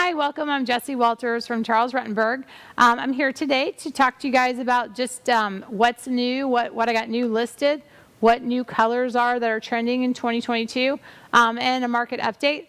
Hi, welcome. I'm Jessie Walters from Charles Rutenberg. I'm here today to talk to you guys about just what's new, what I got new listed, what new colors are that are trending in 2022, and a market update.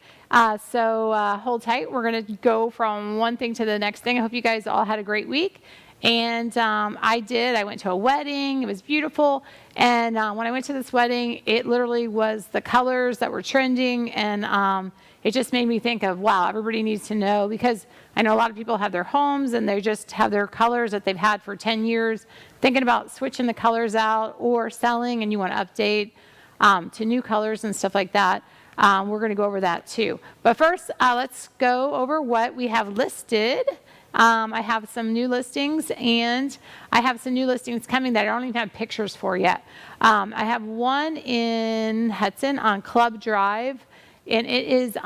So hold tight. We're going to go from one thing to the next thing. I hope you guys all had a great week. And I did. I went to a wedding. It was beautiful. And when I went to this wedding, it literally was the colors that were trending. And it just made me think of, wow, everybody needs to know, because I know a lot of people have their homes and they just have their colors that they've had for 10 years, thinking about switching the colors out or selling, and you want to update to new colors and stuff like that. We're going to go over that too. But first, let's go over what we have listed. I have some new listings, and I have some new listings coming that I don't even have pictures for yet. I have one in Hudson on Club Drive, and it's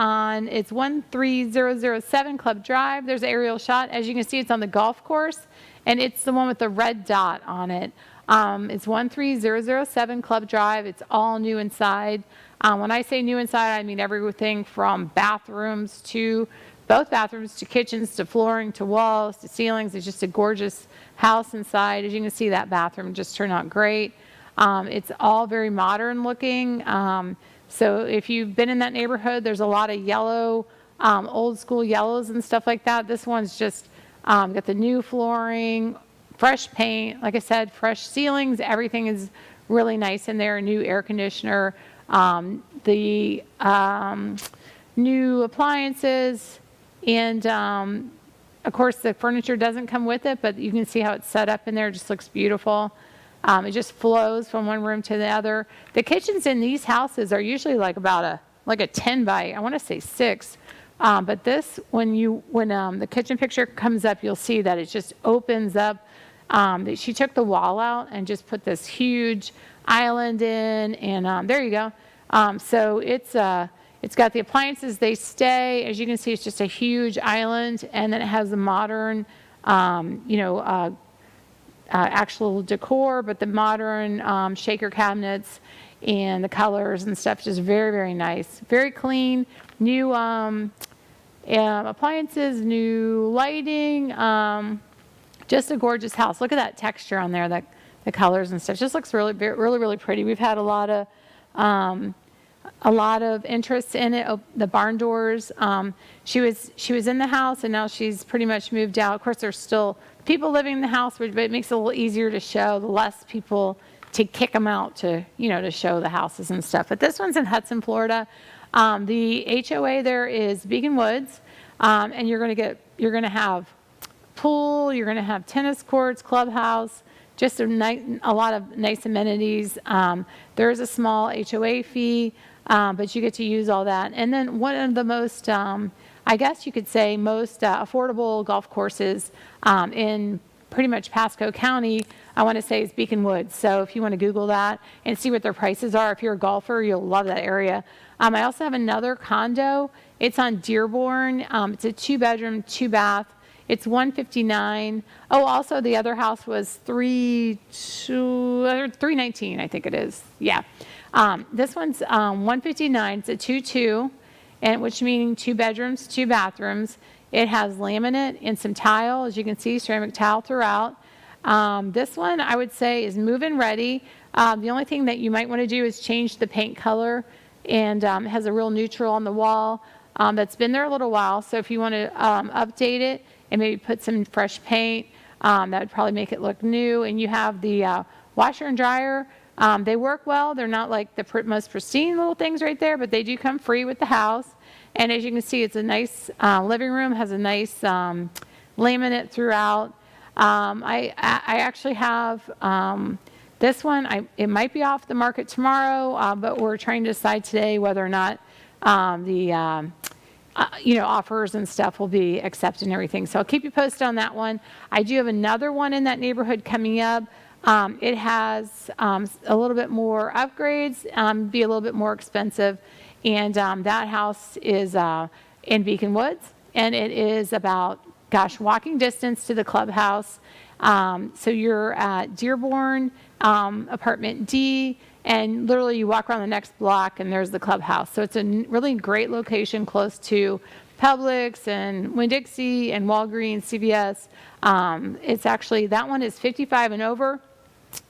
13007 Club Drive. There's an aerial shot. As you can see, it's on the golf course, and it's the one with the red dot on it. It's 13007 Club Drive. It's all new inside. When I say new inside, I mean everything from bathrooms to both bathrooms to kitchens to flooring to walls to ceilings. It's just a gorgeous house inside. As you can see, that bathroom just turned out great. It's all very modern looking. So if you've been in that neighborhood, there's a lot of yellow, old school yellows and stuff like that. This one's just got the new flooring, fresh paint, like I said, fresh ceilings. Everything is really nice in there. New air conditioner, the new appliances, and of course the furniture doesn't come with it, but you can see how it's set up in there. It just looks beautiful. It just flows from one room to the other. The kitchens in these houses are usually like about a 10 by, I want to say 6. But this, when the kitchen picture comes up, you'll see that it just opens up. She took the wall out and just put this huge island in, and there you go. So it's got the appliances, they stay. As you can see, it's just a huge island, and then it has the modern, actual decor, but the modern shaker cabinets and the colors and stuff, just very, very nice. Very clean, new appliances, new lighting, just a gorgeous house. Look at that texture on there, the colors and stuff. Just looks really, really, really pretty. We've had a lot of interest in it. The barn doors. She was in the house, and now she's pretty much moved out. Of course, there's still people living in the house, but it makes it a little easier to show. The less people to kick them out to show the houses and stuff. But this one's in Hudson, Florida. The HOA there is Beacon Woods, and you're going to have pool. You're going to have tennis courts, clubhouse. Just a lot of nice amenities. There is a small HOA fee, but you get to use all that. And then one of the most, I guess you could say, most affordable golf courses in pretty much Pasco County, I want to say, is Beacon Woods. So if you want to Google that and see what their prices are, if you're a golfer, you'll love that area. I also have another condo. It's on Dearborn. It's a 2-bedroom, 2-bath. It's $159. Oh, also the other house was $319, I think it is. Yeah. This one's $159. It's a 2-2, and which means 2 bedrooms, 2 bathrooms. It has laminate and some tile, as you can see, ceramic tile throughout. This one, I would say, is move-in ready. The only thing that you might want to do is change the paint color, and it has a real neutral on the wall that's been there a little while. So if you want to update it and maybe put some fresh paint, that would probably make it look new. And you have the washer and dryer. They work well. They're not like the most pristine little things right there, but they do come free with the house. And as you can see, it's a nice living room, has a nice laminate throughout. I actually have this one. It might be off the market tomorrow, but we're trying to decide today whether or not the offers and stuff will be accepted and everything. So I'll keep you posted on that one. I do have another one in that neighborhood coming up. It has a little bit more upgrades, be a little bit more expensive. And that house is in Beacon Woods, and it is about, walking distance to the clubhouse. So you're at Dearborn, apartment D, and literally you walk around the next block and there's the clubhouse. So it's a really great location close to Publix and Winn-Dixie and Walgreens, CVS. It's actually, that one is 55 and over.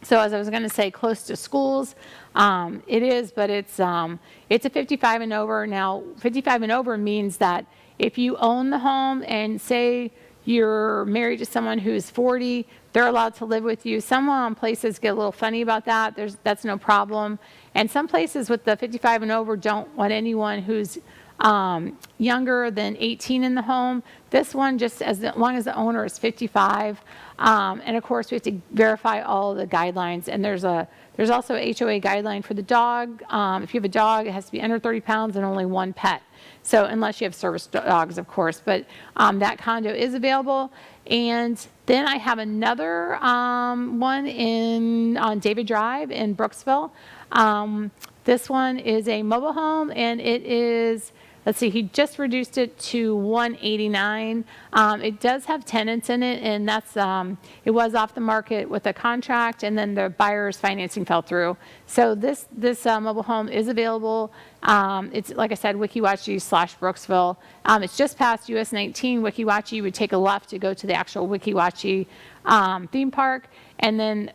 So as I was going to say, close to schools, it is, but it's a 55 and over. Now, 55 and over means that if you own the home and say you're married to someone who's 40, they're allowed to live with you. Some places get a little funny about that. That's no problem. And some places with the 55 and over don't want anyone who's younger than 18 in the home. This one, just as long as the owner is 55. And of course, we have to verify all the guidelines. And there's also a HOA guideline for the dog. If you have a dog, it has to be under 30 pounds and only one pet. So unless you have service dogs, of course. But that condo is available. And then I have another one on David Drive in Brooksville. This one is a mobile home, and it is, let's see, he just reduced it to $189. It does have tenants in it, and that's it was off the market with a contract, and then the buyer's financing fell through. So this mobile home is available. It's, like I said, Weeki Wachee / Brooksville. It's just past US 19. Weeki Wachee, you would take a left to go to the actual Weeki Wachee theme park, and then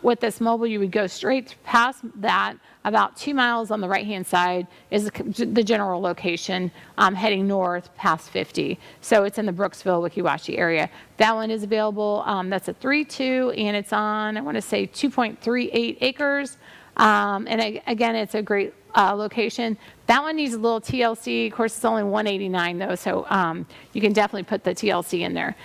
with this mobile, you would go straight past that. About 2 miles on the right-hand side is the general location, heading north past 50. So it's in the Brooksville, Weeki Wachee area. That one is available. That's a 3-2, and it's on, I want to say, 2.38 acres. And again, it's a great location. That one needs a little TLC. Of course, it's only $189 though, so you can definitely put the TLC in there.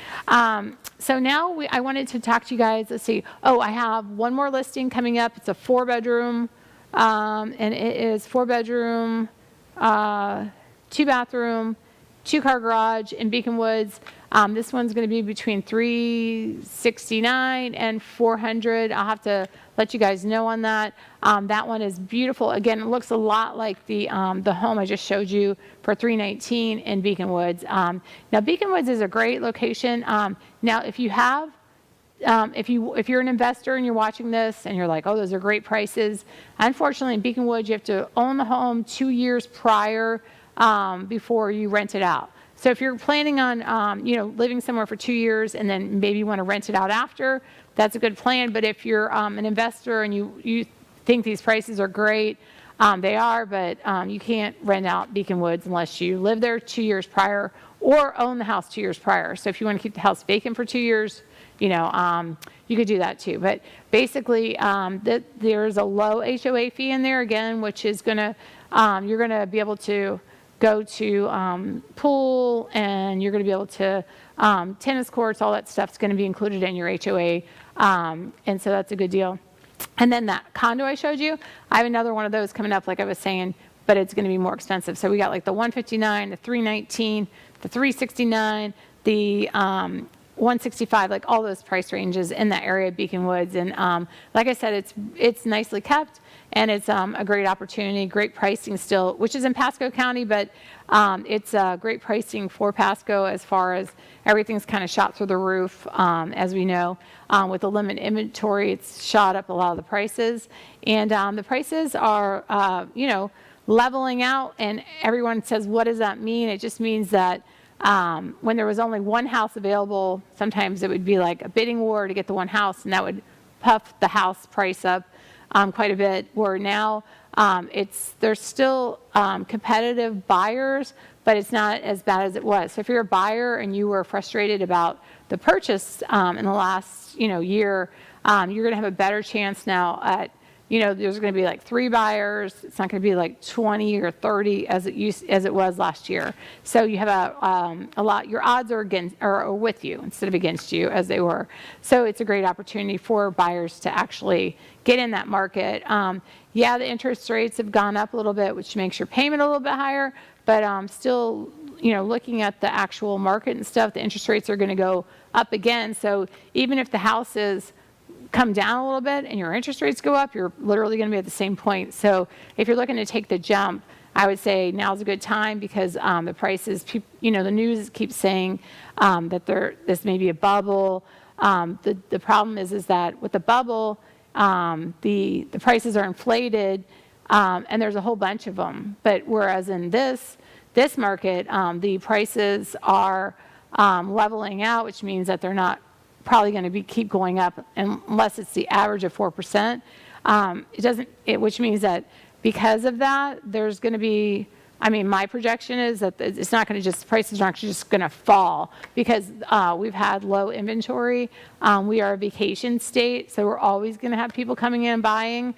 So now I wanted to talk to you guys. Let's see. Oh, I have one more listing coming up. It's a 4-bedroom, and it is 4-bedroom, 2-bathroom, 2-car garage in Beacon Woods. This one's going to be between $369 and $400. I'll have to let you guys know on that. That one is beautiful. Again, it looks a lot like the home I just showed you for $319 in Beacon Woods. Now, Beacon Woods is a great location. Now, if you have, if you're an investor and you're watching this and you're like, oh, those are great prices. Unfortunately, in Beacon Woods, you have to own the home 2 years prior before you rent it out. So if you're planning on, living somewhere for 2 years and then maybe you want to rent it out after, that's a good plan. But if you're an investor and you think these prices are great, they are, but you can't rent out Beacon Woods unless you live there 2 years prior or own the house 2 years prior. So if you want to keep the house vacant for 2 years, you could do that too. But basically, there's a low HOA fee in there again, which is you're going to be able to go to pool, and you're going to be able to tennis courts, all that stuff's going to be included in your HOA, and so that's a good deal. And then that condo I showed you, I have another one of those coming up, like I was saying, but it's going to be more expensive. So we got like the 159, the 319, the 369, the 165, like all those price ranges in that area of Beacon Woods. And like I said, it's nicely kept, and it's a great opportunity, great pricing still, which is in Pasco County, but it's great pricing for Pasco as far as everything's kind of shot through the roof, as we know. With the limited inventory, it's shot up a lot of the prices. And the prices are, leveling out, and everyone says, what does that mean? It just means that when there was only one house available, sometimes it would be like a bidding war to get the one house, and that would puff the house price up quite a bit. Where now there's still competitive buyers, but it's not as bad as it was. So if you're a buyer and you were frustrated about the purchase in the last year, you're going to have a better chance now at there's going to be like 3 buyers. It's not going to be like 20 or 30 as it was last year. So you have a lot. Your odds are with you instead of against you, as they were. So it's a great opportunity for buyers to actually get in that market. Yeah, the interest rates have gone up a little bit, which makes your payment a little bit higher. But still, looking at the actual market and stuff, the interest rates are going to go up again. So even if the houses come down a little bit and your interest rates go up, you're literally going to be at the same point. So if you're looking to take the jump, I would say now's a good time, because the prices, the news keeps saying that this may be a bubble. The problem is that with the bubble, the prices are inflated, and there's a whole bunch of them. But whereas in this, this market, the prices are leveling out, which means that they're not probably going to keep going up unless it's the average of 4%. Which means that because of that, there's going to be, my projection is that it's not going to prices aren't just going to fall because we've had low inventory. We are a vacation state, so we're always going to have people coming in and buying.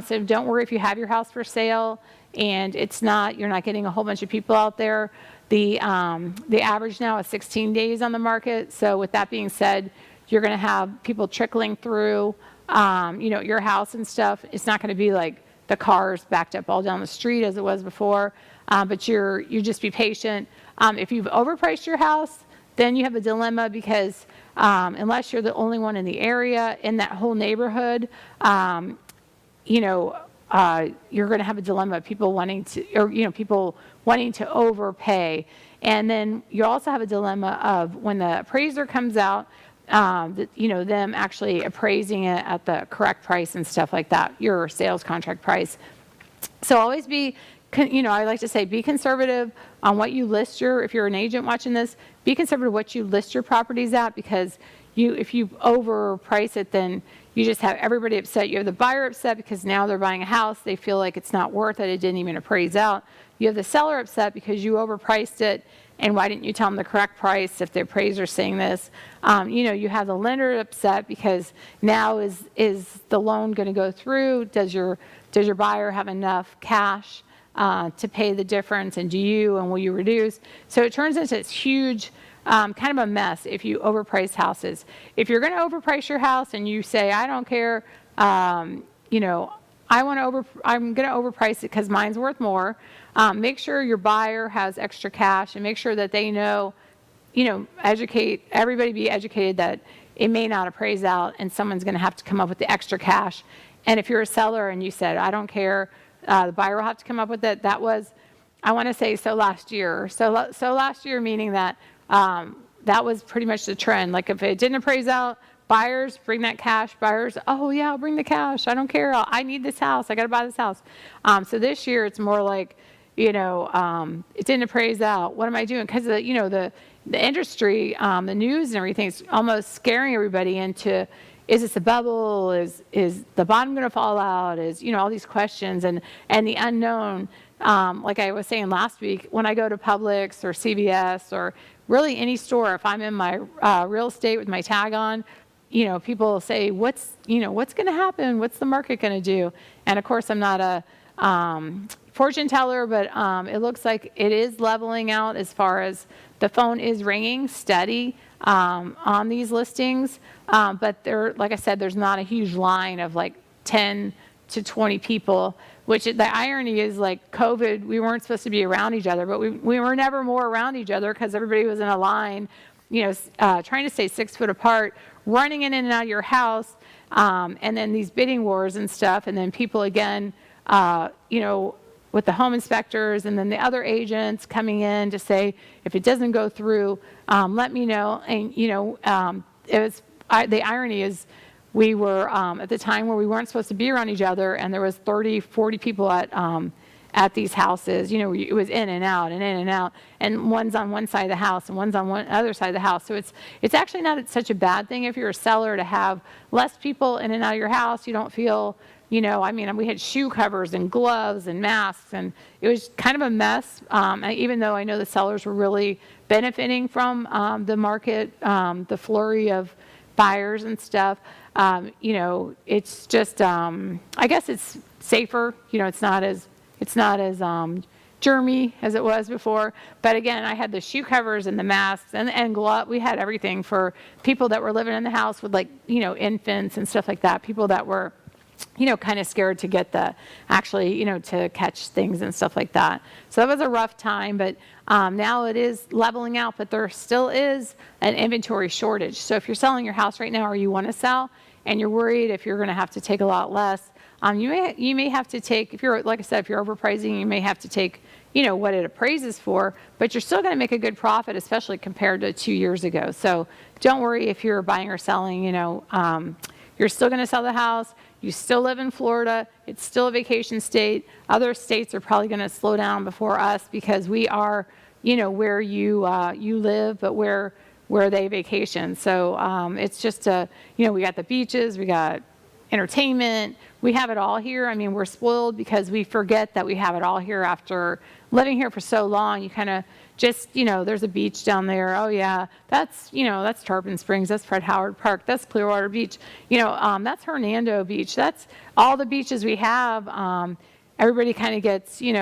So don't worry if you have your house for sale and you're not getting a whole bunch of people out there. The average now is 16 days on the market. So with that being said, you're going to have people trickling through, your house and stuff. It's not going to be like the cars backed up all down the street as it was before, but you just be patient. If you've overpriced your house, then you have a dilemma because unless you're the only one in the area in that whole neighborhood, you're going to have a dilemma of people wanting to overpay. And then you also have a dilemma of when the appraiser comes out, them actually appraising it at the correct price and stuff like that, your sales contract price. So always be, I like to say, be conservative on what you list if you're an agent watching this, be conservative what you list your properties at, because if you overprice it, then you just have everybody upset. You have the buyer upset because now they're buying a house. They feel like it's not worth it. It didn't even appraise out. You have the seller upset because you overpriced it. And why didn't you tell them the correct price if the appraiser's saying this? You have the lender upset because now is the loan going to go through? Does your buyer have enough cash to pay the difference? And will you reduce? So it turns into this huge kind of a mess if you overprice houses. If you're going to overprice your house and you say, I don't care, I'm going to overprice it because mine's worth more. Make sure your buyer has extra cash and make sure that they know, everybody be educated that it may not appraise out and someone's going to have to come up with the extra cash. And if you're a seller and you said, I don't care, the buyer will have to come up with it. That was, I want to say, last year. So last year, meaning that that was pretty much the trend. Like if it didn't appraise out, buyers bring that cash. Buyers, oh yeah, I'll bring the cash. I don't care. I need this house. I got to buy this house. So this year it's more like, it didn't appraise out. What am I doing? Because the industry, the news and everything is almost scaring everybody into, is this a bubble? Is the bottom going to fall out? Is, all these questions and the unknown. Like I was saying last week, when I go to Publix or CVS or really any store, if I'm in my real estate with my tag on, people say, what's going to happen? What's the market going to do? And of course, I'm not a fortune teller, but it looks like it is leveling out as far as the phone is ringing steady on these listings. But like I said, there's not a huge line of like 10 to 20 people, which the irony is like COVID, we weren't supposed to be around each other, but we were never more around each other because everybody was in a line, trying to stay 6 foot apart, running in and out of your house, and then these bidding wars and stuff, and then people again, with the home inspectors and then the other agents coming in to say, if it doesn't go through, let me know. And, the irony is we were at the time where we weren't supposed to be around each other, and there was 30, 40 people at these houses. It was in and out and in and out, and one's on one side of the house and one's on one other side of the house. So it's actually not such a bad thing if you're a seller to have less people in and out of your house. You don't feel, we had shoe covers and gloves and masks, and it was kind of a mess. Even though I know the sellers were really benefiting from the market, the flurry of buyers and stuff. It's just, I guess it's safer. It's not as germy as it was before. But again, I had the shoe covers and the masks and glove. We had everything for people that were living in the house with infants and stuff like that. People that were, kind of scared to get to catch things and stuff like that. So that was a rough time, but now it is leveling out, but there still is an inventory shortage. So if you're selling your house right now or you want to sell and you're worried if you're going to have to take a lot less, you may have to take, if you're, like I said, if you're overpricing, you may have to take, what it appraises for, but you're still going to make a good profit, especially compared to 2 years ago. So don't worry if you're buying or selling, you're still going to sell the house. You still live in Florida. It's still a vacation state. Other states are probably going to slow down before us because we are, where you live, but where they vacation. So it's just we got the beaches, we got entertainment, we have it all here. I mean, we're spoiled because we forget that we have it all here after living here for so long. You kind of just, there's a beach down there. Oh yeah, that's Tarpon Springs. That's Fred Howard Park. That's Clearwater Beach. That's Hernando Beach. That's all the beaches we have. Everybody kind of gets, you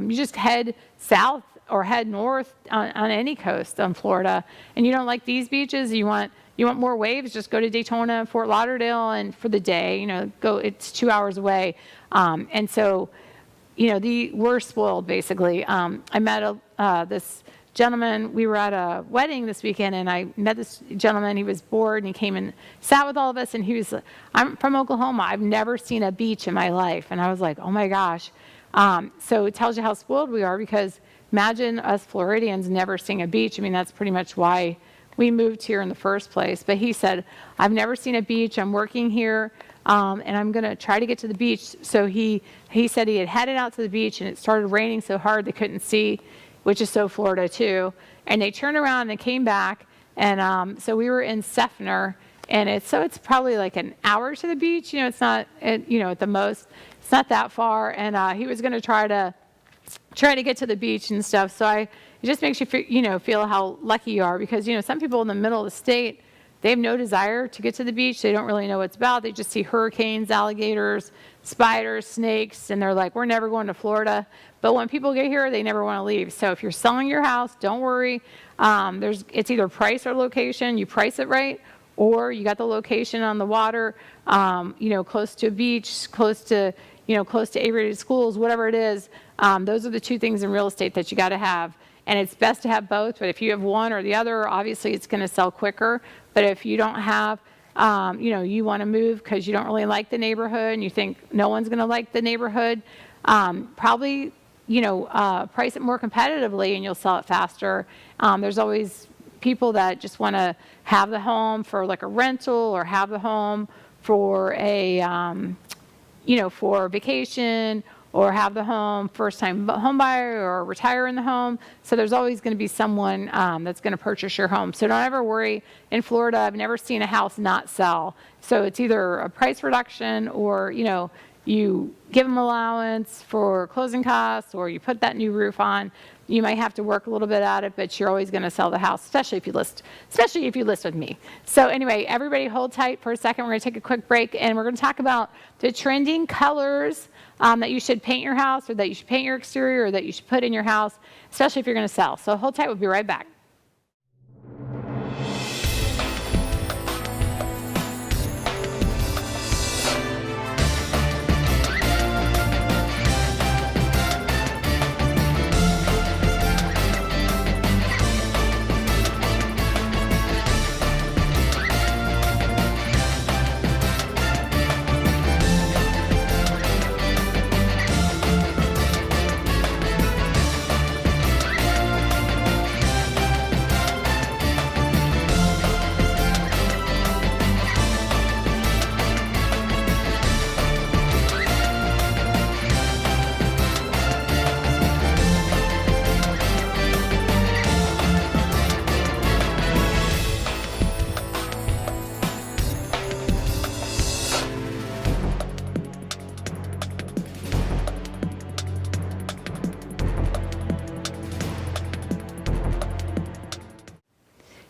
just head south or head north on any coast on Florida, and you don't like these beaches. You want more waves, just go to Daytona, Fort Lauderdale, and for the day, go. It's 2 hours away, and so, we're spoiled basically. I met this gentleman. We were at a wedding this weekend, and I met this gentleman. He was bored, and he came and sat with all of us. And he was, I'm from Oklahoma. I've never seen a beach in my life, and I was like, oh my gosh. So it tells you how spoiled we are, because imagine us Floridians never seeing a beach. I mean, that's pretty much why we moved here in the first place. But he said, I've never seen a beach. I'm working here, and I'm going to try to get to the beach. So he said he had headed out to the beach, and it started raining so hard they couldn't see, which is so Florida too. And they turned around and came back. And so we were in Seffner, and it's probably like an hour to the beach. It's not, at the most, it's not that far. And he was going to try to get to the beach and stuff. So it just makes you feel how lucky you are, because some people in the middle of the state, they have no desire to get to the beach. They don't really know what it's about. They just see hurricanes, alligators, spiders, snakes, and they're like, we're never going to Florida. But when people get here, they never want to leave. So if you're selling your house, don't worry. It's either price or location. You price it right, or you got the location on the water, close to a beach, close to A-rated schools, whatever it is. Those are the two things in real estate that you got to have. And it's best to have both, but if you have one or the other, obviously it's going to sell quicker. But if you don't have, you want to move because you don't really like the neighborhood and you think no one's going to like the neighborhood, probably, price it more competitively and you'll sell it faster. There's always people that just want to have the home for like a rental, or have the home for for vacation, or have the home first-time home buyer, or retire in the home. So there's always going to be someone that's going to purchase your home. So don't ever worry. In Florida, I've never seen a house not sell. So it's either a price reduction, or you give them allowance for closing costs, or you put that new roof on. You might have to work a little bit at it, but you're always going to sell the house, especially if you list with me. So anyway, everybody hold tight for a second. We're going to take a quick break, and we're going to talk about the trending colors that you should paint your house, or that you should paint your exterior, or that you should put in your house, especially if you're going to sell. So hold tight. We'll be right back.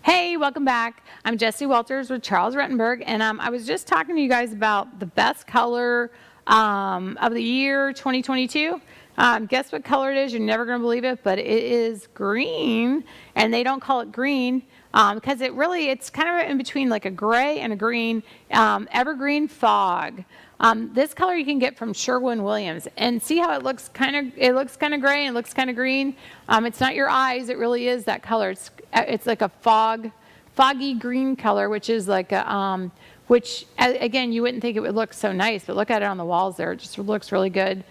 Hey, welcome back. I'm Jessie Walters with Charles Rutenberg, and I was just talking to you guys about the best color of the year 2022. Guess what color it is? You're never going to believe it, but it is green, and they don't call it green because it's kind of in between like a gray and a green, evergreen fog. This color you can get from Sherwin-Williams, and see how it looks kind of gray and it looks kind of green. It's not your eyes, it really is that color. It's like a foggy green color, which is like a, which again, you wouldn't think it would look so nice, but look at it on the walls there. It just looks really good.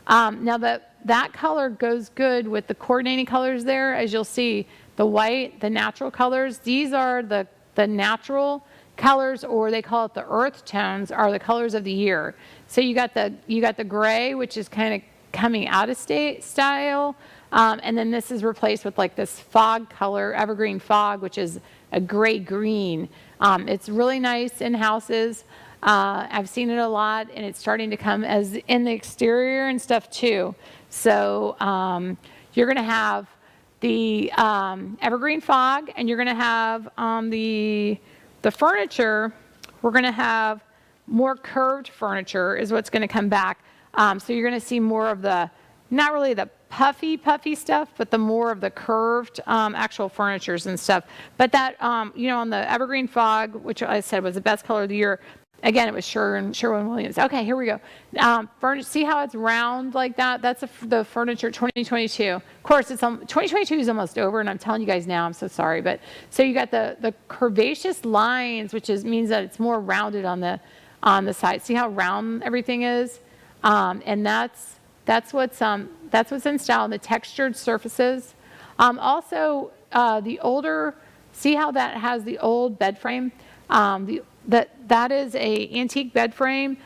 Now that color goes good with the coordinating colors there, as you'll see, the white, the natural colors. These are the natural colors, or they call it the earth tones, are the colors of the year. So you got the gray, which is kind of coming out of style, and then this is replaced with like this fog color, evergreen fog, which is a gray green. It's really nice in houses. I've seen it a lot, and it's starting to come as in the exterior and stuff too. So you're going to have the evergreen fog, and you're going to have the furniture. We're going to have more curved furniture is what's going to come back. So you're going to see more of the, not really the puffy stuff, but the more of the curved actual furnitures and stuff. But that, you know, on the evergreen fog, which I said was the best color of the year, again, it was Sherwin-Williams. Okay, here we go. See how it's round like that? That's the furniture 2022. Of course, 2022 is almost over, and I'm telling you guys now, I'm so sorry. But so you got the curvaceous lines, which means that it's more rounded on the side. See how round everything is? And that's what's in style. The textured surfaces. Also, the older. See how that has the old bed frame? That is a antique bed frame.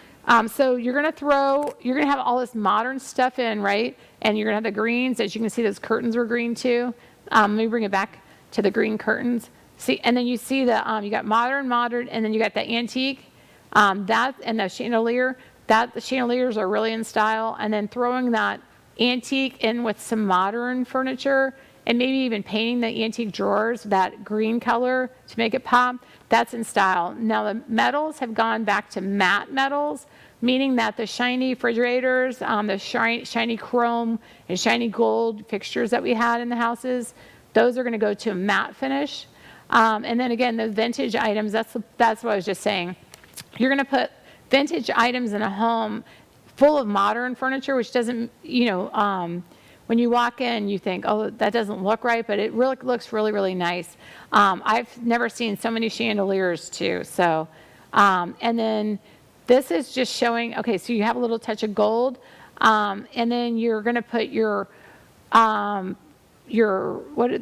So you're gonna have all this modern stuff in, right? And you're gonna have the greens. As you can see, those curtains were green too. Let me bring it back to the green curtains. See, and then you see the you got modern, and then you got the antique. That and the chandelier. The chandeliers are really in style. And then throwing that antique in with some modern furniture, and maybe even painting the antique drawers that green color to make it pop. That's in style. Now the metals have gone back to matte metals, meaning that the shiny refrigerators, the shiny chrome and shiny gold fixtures that we had in the houses, those are going to go to a matte finish. And then again, the vintage items, that's what I was just saying. You're going to put vintage items in a home full of modern furniture, which doesn't, you know, when you walk in, you think, oh, that doesn't look right, but it really looks really, really nice. I've never seen so many chandeliers too. So, and then this is just showing, okay, so you have a little touch of gold, and then you're going to put your, what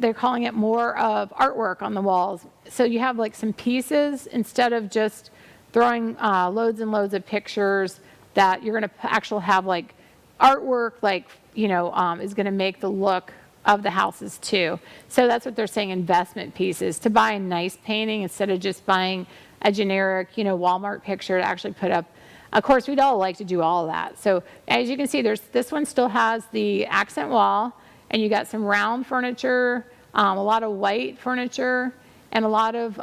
they're calling it, more of artwork on the walls. So you have like some pieces instead of just throwing loads and loads of pictures, that you're going to actually have like artwork, like, you know, is going to make the look of the houses too. So that's what they're saying, investment pieces, to buy a nice painting instead of just buying a generic, you know, Walmart picture to actually put up. Of course, we'd all like to do all of that. So as you can see, this one still has the accent wall, and you got some round furniture, a lot of white furniture, and a lot of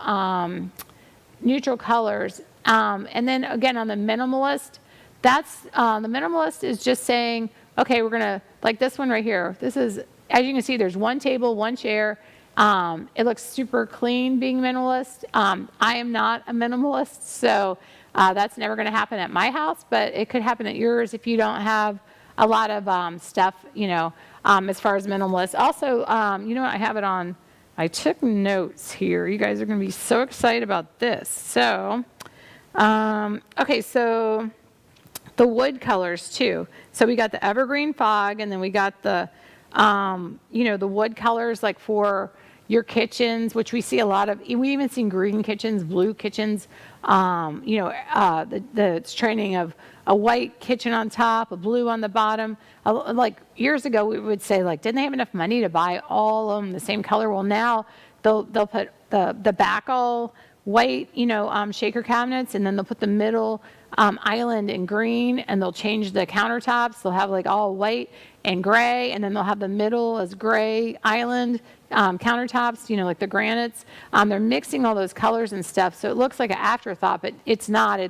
neutral colors. And then again, on the minimalist, that's the minimalist is just saying, okay, we're gonna, like this one right here. This is, as you can see, there's one table, one chair. It looks super clean being minimalist. I am not a minimalist, so that's never gonna happen at my house, but it could happen at yours if you don't have a lot of stuff, you know, as far as minimalist. Also, you know what, I have it on, I took notes here. You guys are gonna be so excited about this. So, okay, so the wood colors too. So we got the evergreen fog, and then we got the, you know, the wood colors like for your kitchens, which we see a lot of. We even seen green kitchens, blue kitchens. You know, the training of a white kitchen on top, a blue on the bottom. Like years ago, we would say like, didn't they have enough money to buy all of them the same color? Well, now they'll put the back all white, you know, shaker cabinets, and then they'll put the middle island in green, and they'll change the countertops. They'll have like all white and gray, and then they'll have the middle as gray island countertops, you know, like the granites. They're mixing all those colors and stuff, so it looks like an afterthought, but it's not.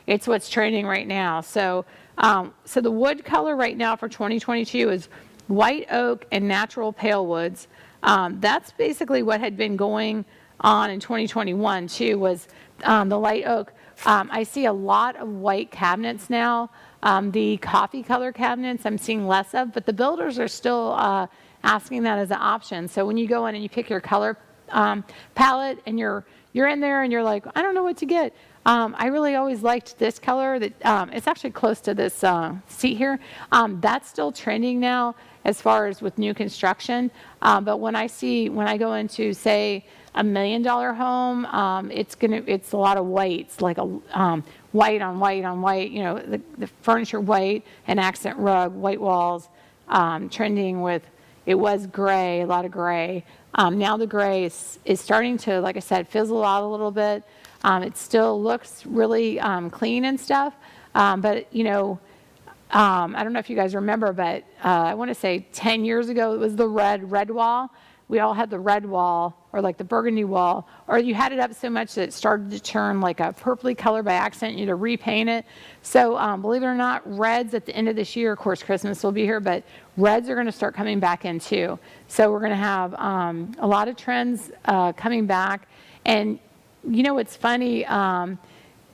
It's what's trending right now. So, so the wood color right now for 2022 is white oak and natural pale woods. That's basically what had been going on in 2021 too, was the light oak. I see a lot of white cabinets now. The coffee color cabinets I'm seeing less of, but the builders are still asking that as an option. So when you go in and you pick your color palette, and you're in there and you're like, I don't know what to get. I really always liked this color. That it's actually close to this seat here. That's still trending now as far as with new construction. But when I go into, say, $1 million home, it's a lot of whites, like a white on white on white. You know, the furniture white, an accent rug, white walls, trending with. It was gray, a lot of gray. Now the gray is starting to, like I said, fizzle out a little bit. It still looks really clean and stuff, but you know, I don't know if you guys remember, but I want to say 10 years ago it was the red wall. We all had the red wall, or like the burgundy wall, or you had it up so much that it started to turn like a purpley color by accident. You had to repaint it. So believe it or not, reds at the end of this year, of course Christmas will be here, but reds are going to start coming back in too. So we're going to have a lot of trends coming back. And you know what's funny? Those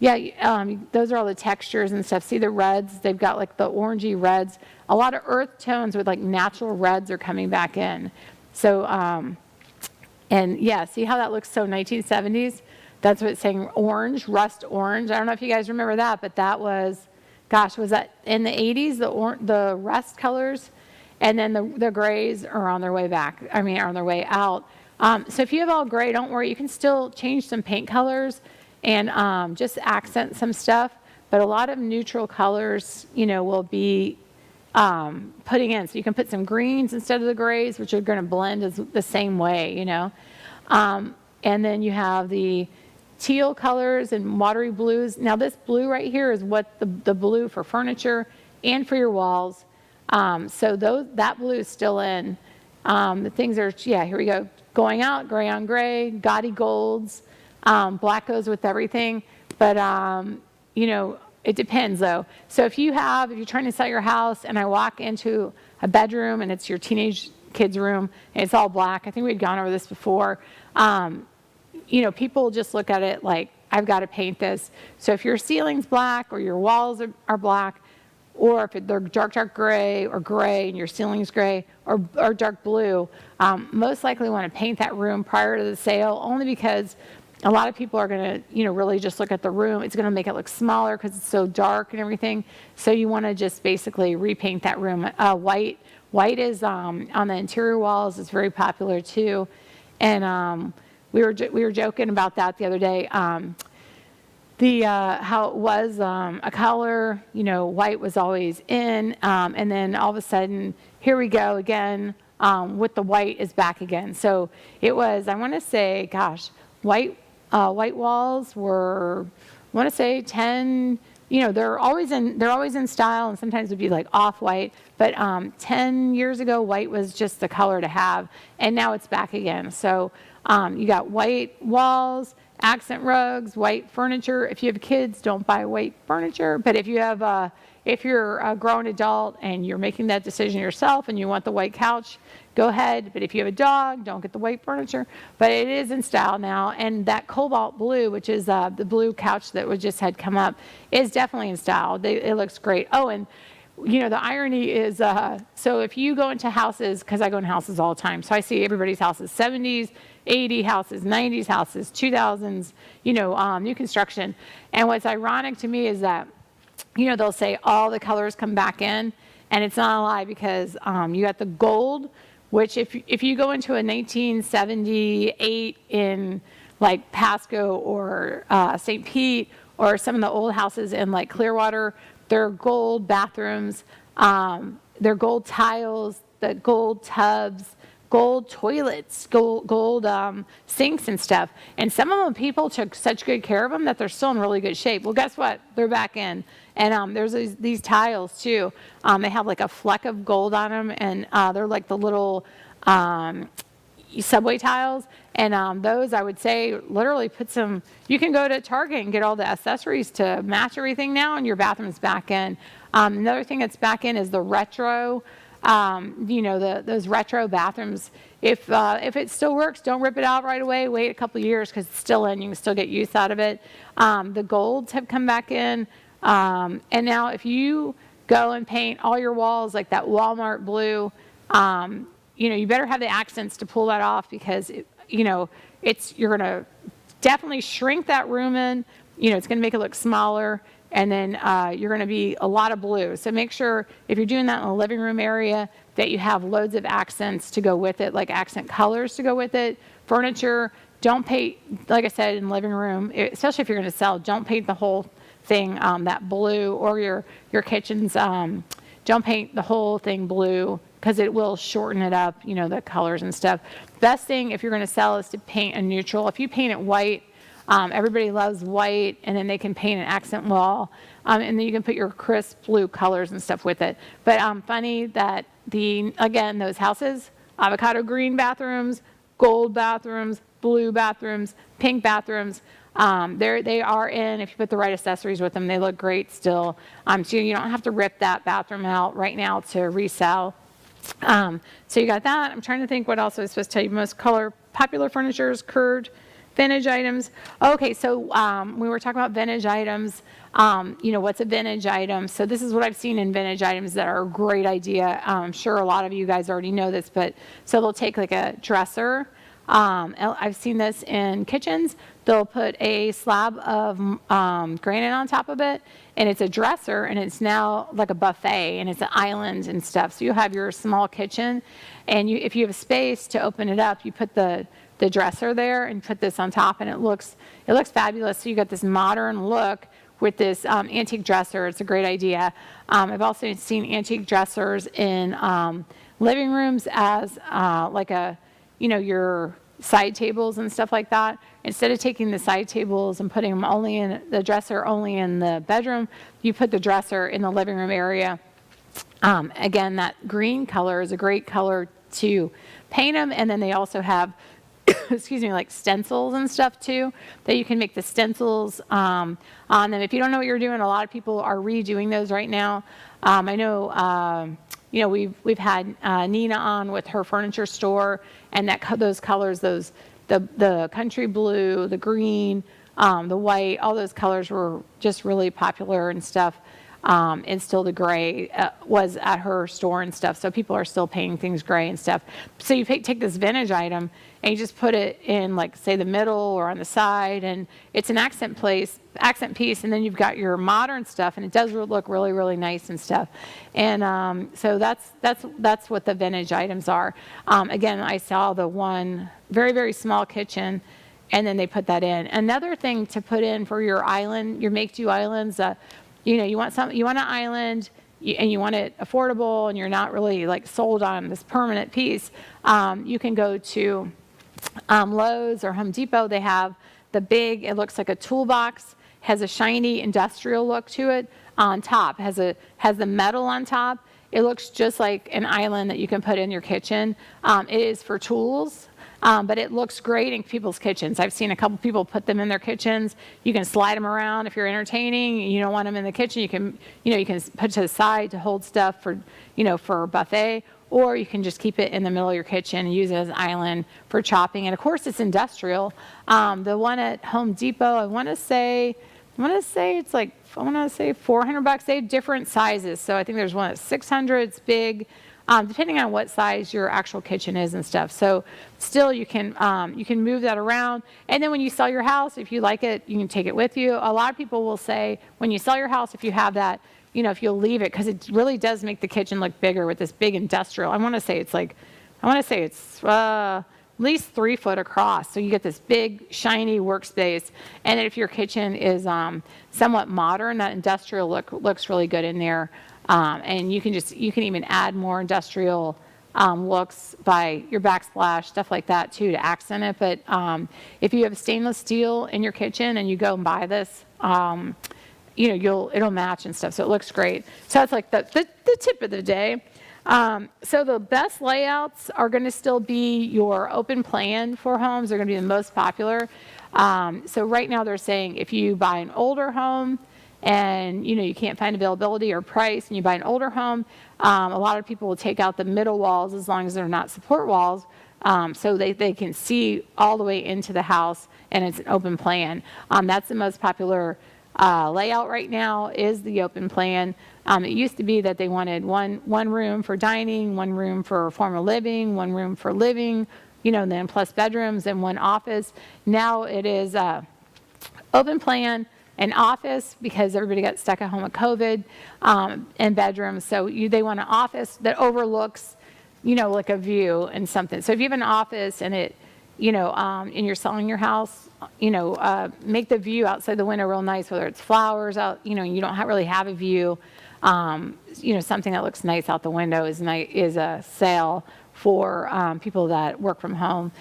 are all the textures and stuff. See the reds? They've got like the orangey reds. A lot of earth tones with like natural reds are coming back in. So, and yeah, see how that looks so 1970s? That's what it's saying, orange, rust orange. I don't know if you guys remember that, but that was, gosh, was that in the 80s, the rust colors? And then the grays are on their way back. I mean, are on their way out. So if you have all gray, don't worry. You can still change some paint colors and just accent some stuff. But a lot of neutral colors, you know, will be putting in. So you can put some greens instead of the grays, which are going to blend the same way, you know. And then you have the teal colors and watery blues. Now this blue right here is what the blue for furniture and for your walls. So that blue is still in. The things are, yeah, here we go. Going out, gray on gray, gaudy golds. Black goes with everything. But, you know, it depends though. So if you're trying to sell your house and I walk into a bedroom and it's your teenage kid's room and it's all black, I think we'd gone over this before. You know, people just look at it like, I've got to paint this. So if your ceiling's black or your walls are black, or if they're dark gray or gray and your ceiling's gray or dark blue, most likely want to paint that room prior to the sale, only because a lot of people are going to, you know, really just look at the room. It's going to make it look smaller because it's so dark and everything. So you want to just basically repaint that room white. White is on the interior walls. It's very popular too. And we were joking about that the other day. How it was a color, you know, white was always in, and then all of a sudden, here we go again with the white is back again. So it was, I want to say, gosh, white walls were, I want to say 10. You know, they're always in style, and sometimes it'd be like off-white. But 10 years ago, white was just the color to have, and now it's back again. So you got white walls, accent rugs, white furniture. If you have kids, don't buy white furniture. But if you're a grown adult and you're making that decision yourself and you want the white couch, go ahead. But if you have a dog, don't get the white furniture. But it is in style now. And that cobalt blue, which is the blue couch that we just had come up, is definitely in style. It looks great. Oh, and you know, the irony is, so if you go into houses, because I go in houses all the time, so I see everybody's houses, 70s, 80 houses, 90s houses, 2000s, you know, new construction. And what's ironic to me is that, you know, they'll say all the colors come back in, and it's not a lie, because you got the gold, which if you go into a 1978 in like Pasco or St. Pete or some of the old houses in like Clearwater, they're gold bathrooms, they're gold tiles, the gold tubs, gold toilets, gold sinks and stuff. And some of them, people took such good care of them that they're still in really good shape. Well, guess what? They're back in. And there's these tiles too. They have like a fleck of gold on them, and they're like the little subway tiles. And those, I would say, literally put some, you can go to Target and get all the accessories to match everything now, and your bathroom's back in. Another thing that's back in is the retro, you know, those retro bathrooms. If it still works, don't rip it out right away. Wait a couple of years, because it's still in. You can still get use out of it. The golds have come back in. And now if you go and paint all your walls like that Walmart blue, you know, you better have the accents to pull that off, because you're going to definitely shrink that room in. It's going to make it look smaller. And then you're going to be a lot of blue. So make sure if you're doing that in the living room area that you have loads of accents to go with it, like accent colors to go with it. Furniture, don't paint, like I said, in the living room, especially if you're going to sell, don't paint the whole thing that blue, or your kitchens, don't paint the whole thing blue because it will shorten it up, the colors and stuff. Best thing if you're going to sell is to paint a neutral. If you paint it white, everybody loves white, and then they can paint an accent wall, and then you can put your crisp blue colors and stuff with it. But funny that those houses, avocado green bathrooms, gold bathrooms, blue bathrooms, pink bathrooms, they are in, if you put the right accessories with them, they look great still. So you don't have to rip that bathroom out right now to resell. So you got that. I'm trying to think what else I was supposed to tell you. Most popular furniture is curved. Vintage items. Okay, so we were talking about vintage items. What's a vintage item? So this is what I've seen in vintage items that are a great idea. I'm sure a lot of you guys already know this, but so they'll take like a dresser. I've seen this in kitchens. They'll put a slab of granite on top of it, and it's a dresser, and it's now like a buffet, and it's an island and stuff. So you'll have your small kitchen, and if you have space to open it up, you put the dresser there and put this on top, and it looks fabulous. So you got this modern look with this antique dresser. It's a great idea. I've also seen antique dressers in living rooms as like your side tables and stuff like that. Instead of taking the side tables and putting them only in the dresser, only in the bedroom, you put the dresser in the living room area. Again, that green color is a great color to paint them, and then they also have like stencils and stuff too, that you can make the stencils on them. If you don't know what you're doing, a lot of people are redoing those right now. I know, we've had Nina on with her furniture store, and those colors, the country blue, the green, the white, all those colors were just really popular and stuff. And still the gray was at her store and stuff. So people are still painting things gray and stuff. So you take this vintage item and you just put it in, like, say, the middle or on the side, and it's an accent piece, and then you've got your modern stuff, and it does look really, really nice and stuff. And so that's what the vintage items are. Again, I saw the one very, very small kitchen, and then they put that in. Another thing to put in for your island, your make-do islands, you want an island, and you want it affordable, and you're not really like sold on this permanent piece. You can go to Lowe's or Home Depot. They have the big, it looks like a toolbox, has a shiny industrial look to it on top, has the metal on top. It looks just like an island that you can put in your kitchen. It is for tools. But it looks great in people's kitchens. I've seen a couple people put them in their kitchens. You can slide them around if you're entertaining. You don't want them in the kitchen. You can put it to the side to hold stuff for a buffet, or you can just keep it in the middle of your kitchen and use it as an island for chopping. And of course, it's industrial. The one at Home Depot, I want to say it's like $400. They have different sizes. So I think there's one at 600. It's big. Depending on what size your actual kitchen is and stuff. So still you can move that around. And then when you sell your house, if you like it, you can take it with you. A lot of people will say when you sell your house, if you have that, if you'll leave it, because it really does make the kitchen look bigger with this big industrial. I want to say it's at least 3 foot across. So you get this big, shiny workspace. And then if your kitchen is somewhat modern, that industrial looks really good in there. And you can even add more industrial looks by your backsplash, stuff like that too, to accent it. But if you have stainless steel in your kitchen and you go and buy this, it'll match and stuff. So it looks great. So that's like the tip of the day. So the best layouts are going to still be your open plan for homes. They're going to be the most popular. So right now they're saying if you buy an older home, and you can't find availability or price, and you buy an older home, a lot of people will take out the middle walls as long as they're not support walls, so they can see all the way into the house, and it's an open plan. That's the most popular layout right now, is the open plan. It used to be that they wanted one room for dining, one room for formal living, one room for living, and then plus bedrooms and one office. Now it is open plan, an office because everybody got stuck at home with COVID, and bedrooms. So they want an office that overlooks, like a view and something. So if you have an office and it, and you're selling your house, make the view outside the window real nice, whether it's flowers out, you don't really have a view. Something that looks nice out the window is a sale for people that work from home.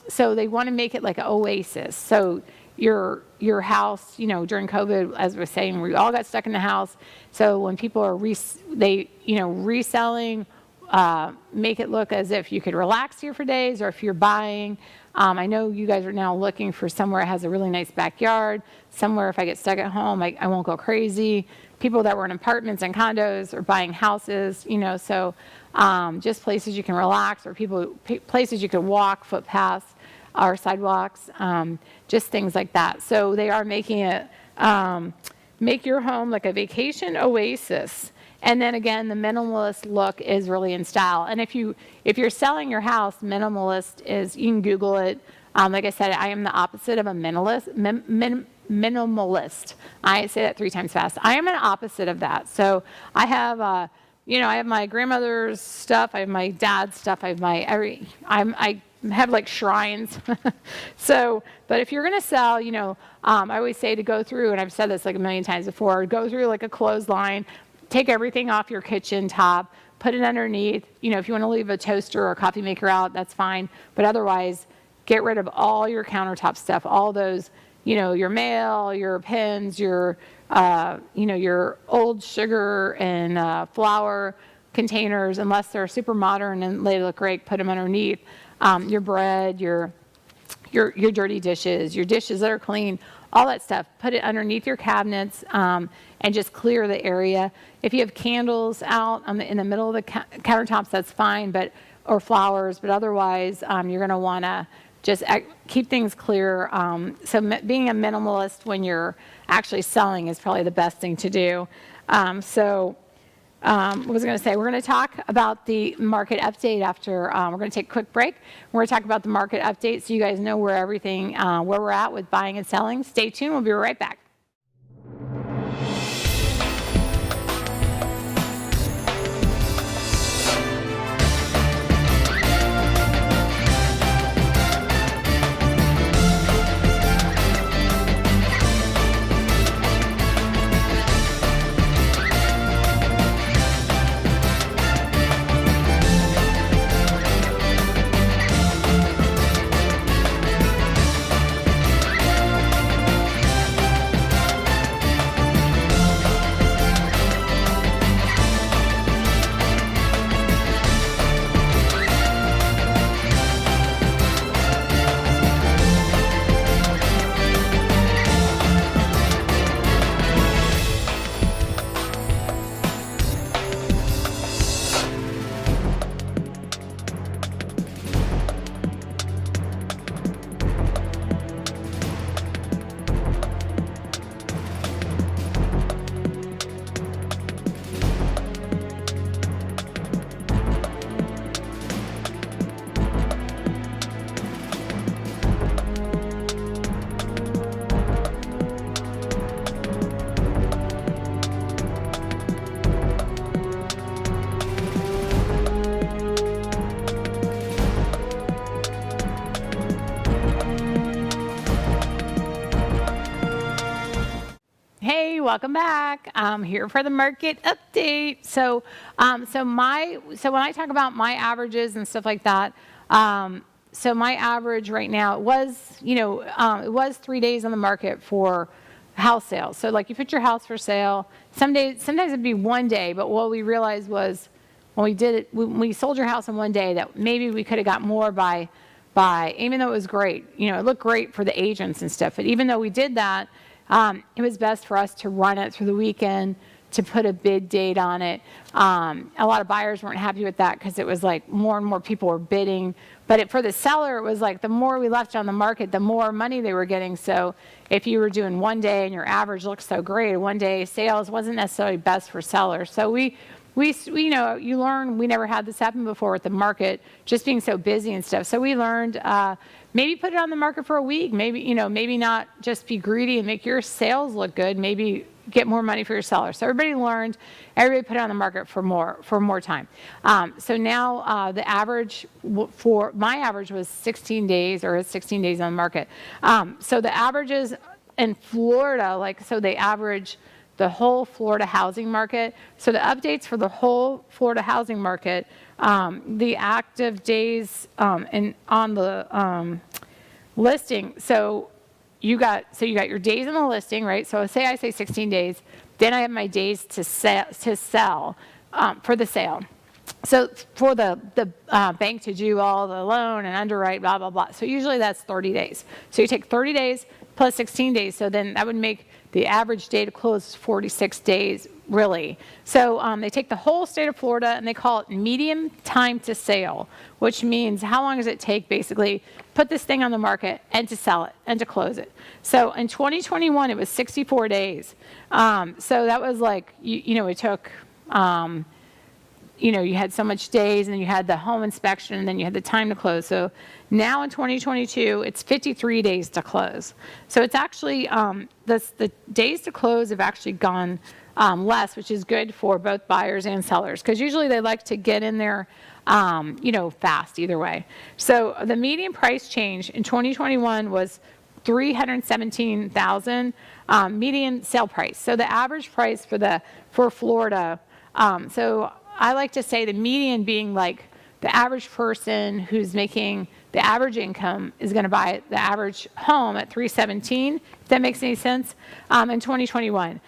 So they want to make it like an oasis. So your house, during COVID, as we're saying, we all got stuck in the house. So when people are reselling, make it look as if you could relax here for days, or if you're buying. I know you guys are now looking for somewhere that has a really nice backyard, somewhere if I get stuck at home, I won't go crazy. People that were in apartments and condos or buying houses, so just places you can relax, or places you can walk, footpaths or sidewalks, just things like that. So they are making it, make your home like a vacation oasis. And then again, the minimalist look is really in style. And if you're selling your house, minimalist is, you can Google it. Like I said, I am the opposite of a minimalist. Minimalist. I say that 3 times fast. I am an opposite of that. So I have, I have my grandmother's stuff. I have my dad's stuff. I have like shrines. So, but if you're going to sell, I always say to go through, and I've said this like a million times before, go through like a clothesline, take everything off your kitchen top, put it underneath. If you want to leave a toaster or a coffee maker out, that's fine. But otherwise, get rid of all your countertop stuff, all those, your mail, your pens, your old sugar and flour containers, unless they're super modern and they look great, put them underneath. Your bread, your dirty dishes, your dishes that are clean, all that stuff, put it underneath your cabinets, and just clear the area. If you have candles out in the middle of the countertops, that's fine, or flowers, but otherwise, you're going to want to just keep things clear. So being a minimalist when you're actually selling is probably the best thing to do. What was I going to say? We're going to talk about the market update after. We're going to take a quick break. We're going to talk about the market update so you guys know where we're at with buying and selling. Stay tuned. We'll be right back. Welcome back. I'm here for the market update. So when I talk about my averages and stuff like that, so my average right now it was 3 days on the market for house sales. So like you put your house for sale. Sometimes it'd be 1 day, but what we realized was when we did it, we sold your house in 1 day, that maybe we could have got more by even though it was great. It looked great for the agents and stuff. But even though we did that, it was best for us to run it through the weekend, to put a bid date on it. A lot of buyers weren't happy with that because it was like more and more people were bidding. But for the seller, it was like the more we left on the market, the more money they were getting. So if you were doing 1 day and your average looked so great, 1 day sales wasn't necessarily best for sellers. So we you learn, we never had this happen before with the market just being so busy and stuff. So we learned maybe put it on the market for a week. Maybe not just be greedy and make your sales look good. Maybe get more money for your seller. So everybody put it on the market for more time. So now the average for my average was 16 days, or 16 days on the market. So the averages in Florida, so they average the whole Florida housing market. So the updates for the whole Florida housing market, the active days on the listing. So you got your days in the listing, right? So I say 16 days. Then I have my days to sell for the sale. So for the bank to do all the loan and underwrite, blah, blah, blah. So usually that's 30 days. So you take 30 days plus 16 days. So then that would make the average day to close 46 days, really. So they take the whole state of Florida and they call it median time to sale, which means how long does it take, basically, put this thing on the market and to sell it and to close it. So in 2021, it was 64 days. So that was it took, you had so much days, and then you had the home inspection, and then you had the time to close. So now in 2022, it's 53 days to close. So it's actually, the days to close have actually gone less, which is good for both buyers and sellers, because usually they like to get in there, fast either way. So the median price change in 2021 was $317,000 median sale price. So the average price for Florida, so I like to say the median being like the average person who's making the average income is going to buy the average home at $317, if that makes any sense, in 2021.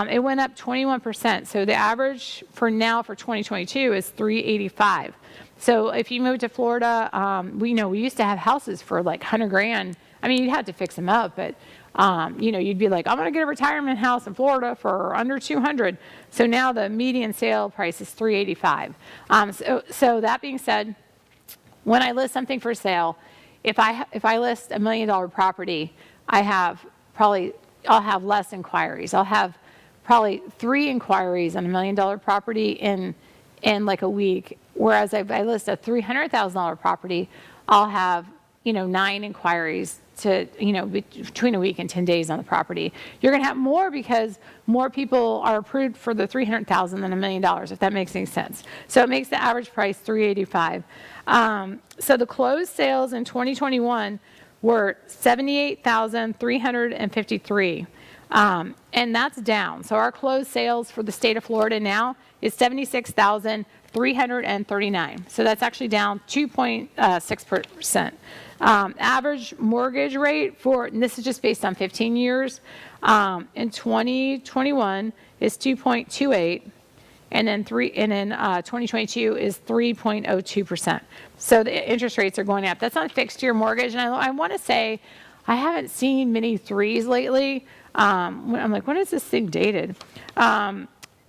It went up 21%. So the average for 2022 is $385. So if you move to Florida, we used to have houses for like $100,000. I mean, you'd have to fix them up, but you'd be like, I'm going to get a retirement house in Florida for under $200. So now the median sale price is $385. So that being said, when I list something for sale, if I list $1 million property, I'll have less inquiries. I'll have probably 3 inquiries on $1 million property in like a week. Whereas if I list a $300,000 property, I'll have 9 inquiries between a week and 10 days on the property. You're going to have more because more people are approved for the $300,000 than $1 million, if that makes any sense. So it makes the average price $385. So the closed sales in 2021 were $78,353. And that's down. So our closed sales for the state of Florida now is $76,339. So that's actually down 2.6%. Average mortgage rate and this is just based on 15 years, in 2021 is 2.28, and then 2022 is 3.02%. So the interest rates are going up. That's on a fixed year mortgage, and I want to say I haven't seen many 3s lately. I'm like, when is this thing dated?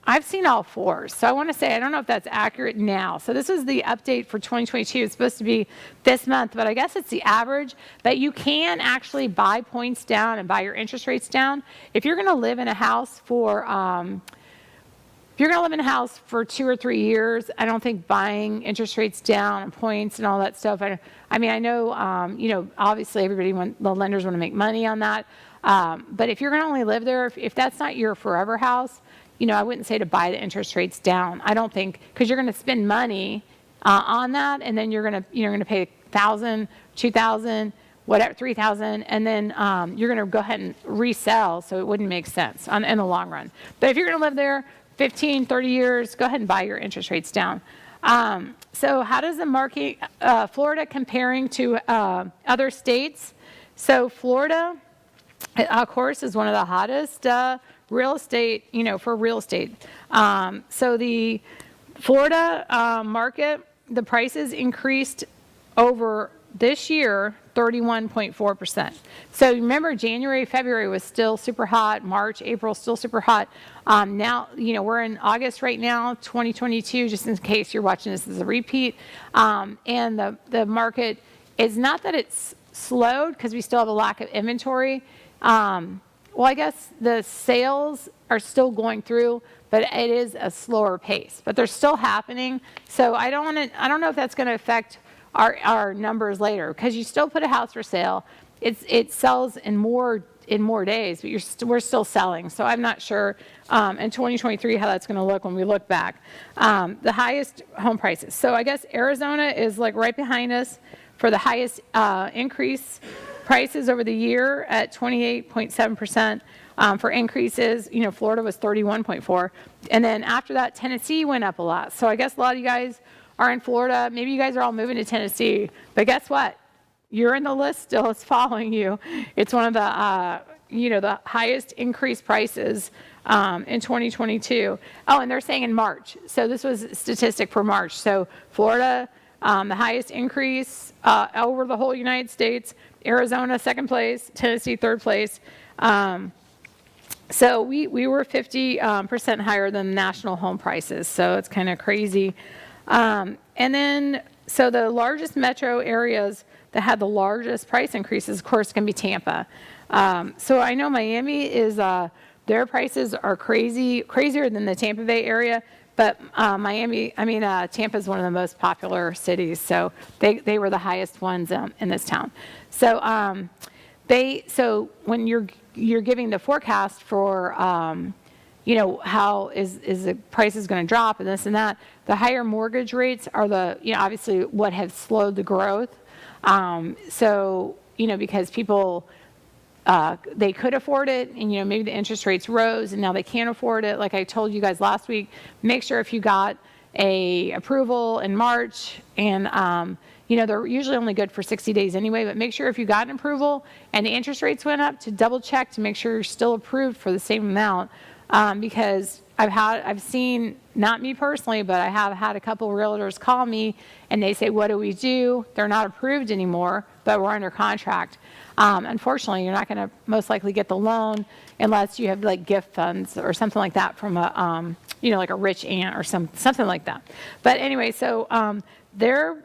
I've seen all 4s. So I want to say, I don't know if that's accurate now. So this is the update for 2022. It's supposed to be this month, but I guess it's the average. But you can actually buy points down and buy your interest rates down. If you're going to live in a house for 2 or 3 years, I don't think buying interest rates down and points and all that stuff. I know, obviously the lenders want to make money on that. But if you're going to only live there, if that's not your forever house, I wouldn't say to buy the interest rates down. I don't think, because you're going to spend money on that, and then you're going to pay $1,000, $2,000, whatever, $3,000, and then you're going to go ahead and resell. So it wouldn't make sense in the long run. But if you're going to live there 15, 30 years, go ahead and buy your interest rates down. So how does the market, Florida comparing to other states? So Florida, of course, is one of the hottest real estate, for real estate. So the Florida market, the prices increased over this year 31.4%. So remember, January, February was still super hot. March, April, still super hot. Now, we're in August right now, 2022, just in case you're watching this as a repeat. And the market is not that it's slowed, because we still have a lack of inventory. well, I guess the sales are still going through, but it is a slower pace, but they're still happening. So I don't know if that's going to affect our numbers later, because you still put a house for sale. It sells in more days, but we're still selling. So I'm not sure in 2023 how that's going to look when we look back. The highest home prices. So I guess Arizona is like right behind us for the highest increase prices over the year at 28.7%. For increases, Florida was 31.4, and then after that, Tennessee went up a lot. So I guess a lot of you guys are in Florida. Maybe you guys are all moving to Tennessee, but guess what? You're in the list still. It's following you. It's one of the the highest increased prices in 2022. Oh, and they're saying in March. So this was a statistic for March. So Florida, the highest increase over the whole United States. Arizona, second place. Tennessee, third place. So we were 50% higher than national home prices. So it's kind of crazy. And then, so the largest metro areas that had the largest price increases, of course, can be Tampa. So I know Miami is, their prices are crazier than the Tampa Bay area, but Tampa is one of the most popular cities. So they were the highest ones in this town. So so when you're giving the forecast for how is the prices going to drop and this and that, the higher mortgage rates are obviously what have slowed the growth. Because people they could afford it, and maybe the interest rates rose and now they can't afford it. Like I told you guys last week, make sure if you got a approval in March, and they're usually only good for 60 days anyway, but make sure if you got an approval and the interest rates went up, to double check to make sure you're still approved for the same amount. Because I've seen, not me personally, but I have had a couple of realtors call me and they say, what do we do? They're not approved anymore, but we're under contract. Unfortunately, you're not going to most likely get the loan unless you have like gift funds or something like that from a, like a rich aunt or something like that. But anyway, so they're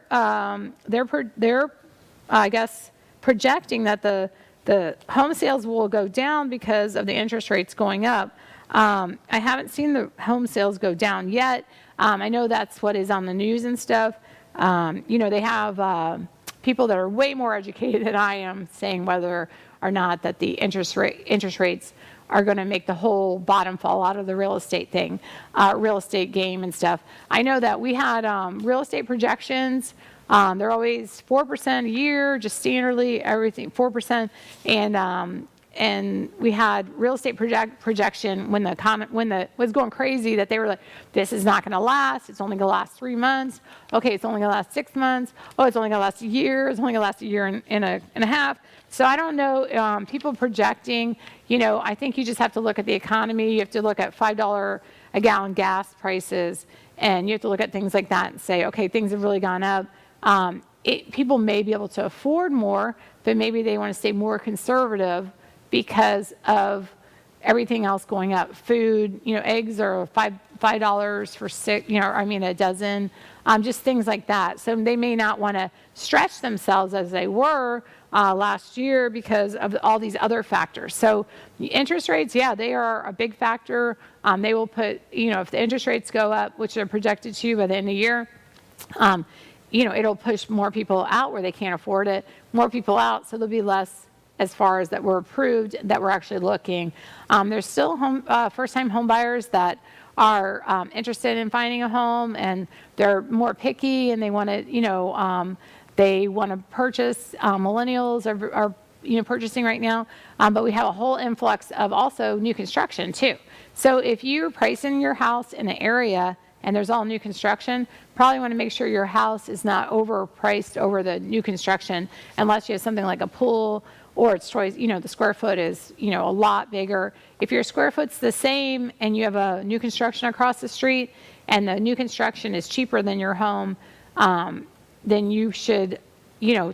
I guess projecting that the home sales will go down because of the interest rates going up. I haven't seen the home sales go down yet. I know that's what is on the news and stuff. They have people that are way more educated than I am saying whether or not that the interest rates are going to make the whole bottom fall out of the real estate game and stuff. I know that we had real estate projections. They're always 4% a year, just standardly everything 4%, and we had real estate projection when was going crazy, that they were like, this is not going to last. It's only going to last 3 months. Okay, it's only going to last 6 months. Oh, it's only going to last a year. It's only going to last a year and a half. So I don't know. People projecting. I think you just have to look at the economy. You have to look at $5 a gallon gas prices, and you have to look at things like that and say, okay, things have really gone up. People may be able to afford more, but maybe they want to stay more conservative because of everything else going up. Food, eggs are $5 for a dozen, just things like that. So they may not want to stretch themselves as they were last year because of all these other factors. So interest rates, yeah, they are a big factor. They will put, if the interest rates go up, which they're projected to by the end of the year, it'll push more people out where they can't afford it, more people out, so there'll be less as far as that were approved, that we're actually looking. There's still first-time home buyers that are interested in finding a home, and they're more picky, and they want to purchase. Millennials are purchasing right now, but we have a whole influx of also new construction too. So if you're pricing your house in an area and there's all new construction, probably want to make sure your house is not overpriced over the new construction, unless you have something like a pool, or it's choice, the square foot is, a lot bigger. If your square foot's the same and you have a new construction across the street and the new construction is cheaper than your home, then you should,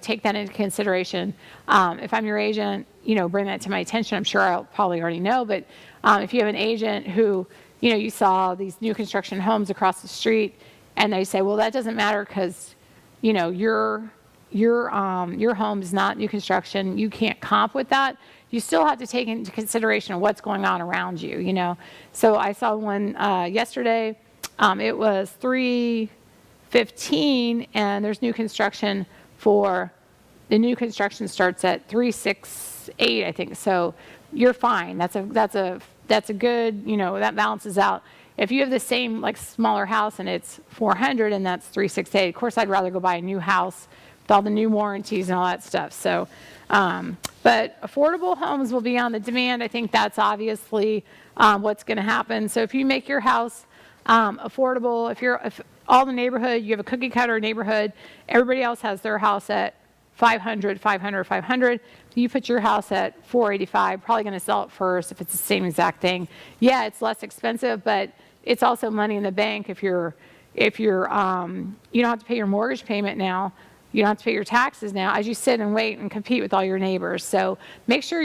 take that into consideration. If I'm your agent, bring that to my attention. I'm sure I'll probably already know, but if you have an agent who, you saw these new construction homes across the street and they say, well, that doesn't matter because, your home is not new construction, you can't comp with that. You still have to take into consideration what's going on around you, you know. So I saw one yesterday. It was 315, and there's new construction for the new construction starts at 368, I think. So you're fine. That's a good, you know, that balances out. If you have the same like smaller house and it's 400 and that's 368, of course I'd rather go buy a new house with all the new warranties and all that stuff. So, but affordable homes will be on the demand. I think that's obviously what's going to happen. So if you make your house affordable, if all the neighborhood, you have a cookie cutter neighborhood, everybody else has their house at 500, 500, 500. You put your house at 485, probably going to sell it first if it's the same exact thing. Yeah, it's less expensive, but it's also money in the bank if you don't have to pay your mortgage payment now. You don't have to pay your taxes now as you sit and wait and compete with all your neighbors. So make sure